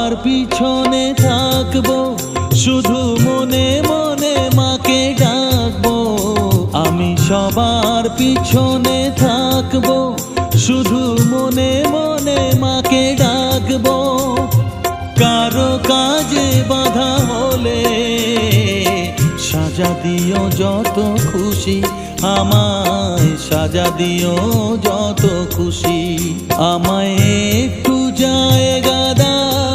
সবার পিছনে থাকবো, শুধু মনে মনে মাকে ডাকবো। আমি সবার পিছনে থাকবো, শুধু মনে মনে মাকে ডাকবো। কারো কাজে বাধা হলে সাজা দিও যত খুশি, আমায় সাজা দিও যত খুশি। আমায় একটু জায়গা দাও।